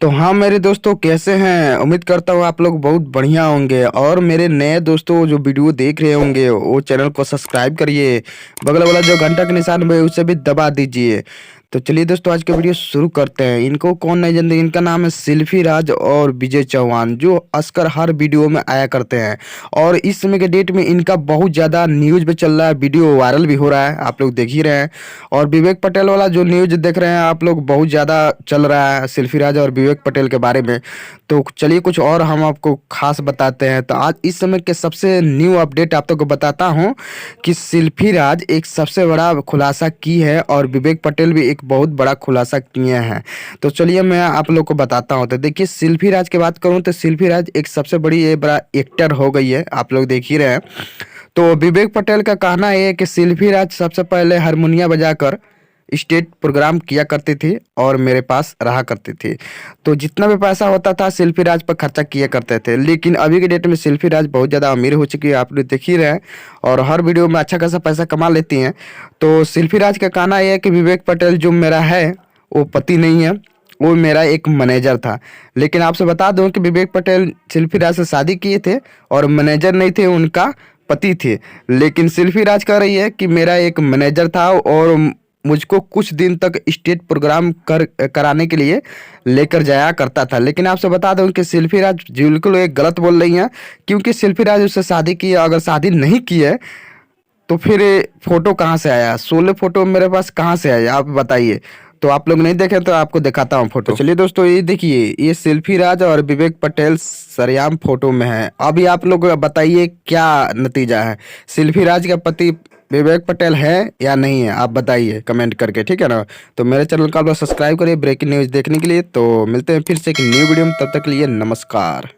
तो हाँ मेरे दोस्तों, कैसे हैं? उम्मीद करता हूँ आप लोग बहुत बढ़िया होंगे। और मेरे नए दोस्तों जो वीडियो देख रहे होंगे वो चैनल को सब्सक्राइब करिए। बगल वाला जो घंटा का निशान है उसे भी दबा दीजिए। तो चलिए दोस्तों, आज का वीडियो शुरू करते हैं। इनको कौन नहीं जानते, इनका नाम है सेल्फी राज और विजय चौहान, जो अक्सर हर वीडियो में आया करते हैं। और इस समय के डेट में इनका बहुत ज़्यादा न्यूज़ पे चल रहा है, वीडियो वायरल भी हो रहा है, आप लोग देख ही रहे हैं। और विवेक पटेल वाला जो न्यूज़ देख रहे हैं आप लोग, बहुत ज़्यादा चल रहा है सेल्फी राज और विवेक पटेल के बारे में। तो चलिए कुछ और हम आपको खास बताते हैं। तो आज इस समय के सबसे न्यू अपडेट आप लोग को बताता हूँ कि सेल्फी राज एक सबसे बड़ा खुलासा की है और विवेक पटेल भी एक बहुत बड़ा खुलासा किए हैं। तो चलिए मैं आप लोग को बताता हूँ। तो देखिए, सेल्फी राज की बात करूँ तो सेल्फी राज एक सबसे बड़ी ये बड़ा एक्टर हो गई है, आप लोग देख ही रहे हैं। तो विवेक पटेल का कहना है कि सेल्फी राज सबसे पहले हारमोनिया बजाकर स्टेज प्रोग्राम किया करती थी और मेरे पास रहा करती थी। तो जितना भी पैसा होता था सेल्फी राज पर खर्चा किया करते थे। लेकिन अभी के डेट में सेल्फी राज बहुत ज़्यादा अमीर हो चुकी है, आप लोग देख ही रहे हैं। और हर वीडियो में अच्छा खासा पैसा कमा लेती हैं। तो सेल्फी राज का कहना यह है कि विवेक पटेल जो मेरा है वो पति नहीं है, वो मेरा एक मैनेजर था। लेकिन आपसे बता दूं कि विवेक पटेल सेल्फी राज से शादी किए थे और मैनेजर नहीं थे, उनका पति थे। लेकिन सेल्फी राज कह रही है कि मेरा एक मैनेजर था और मुझको कुछ दिन तक स्टेज प्रोग्राम कराने के लिए लेकर जाया करता था। लेकिन आपसे बता दूं कि सेल्फी राज बिल्कुल एक गलत बोल रही हैं, क्योंकि सेल्फी राज उससे शादी की है। अगर शादी नहीं की है तो फिर ये फोटो कहाँ से आया? 16 फोटो मेरे पास कहाँ से आया, आप बताइए। तो आप लोग नहीं देखे तो आपको दिखाता हूँ फोटो। तो चलिए दोस्तों, ये देखिए, ये सेल्फी राज और विवेक पटेल सरेआम फोटो में है। अभी आप लोग बताइए क्या नतीजा है, सेल्फी राज का पति विवेक पटेल है या नहीं है? आप बताइए कमेंट करके, ठीक है ना। तो मेरे चैनल को आप लोग सब्सक्राइब करिए ब्रेकिंग न्यूज़ देखने के लिए। तो मिलते हैं फिर से एक न्यू वीडियो में, तब तक के लिए नमस्कार।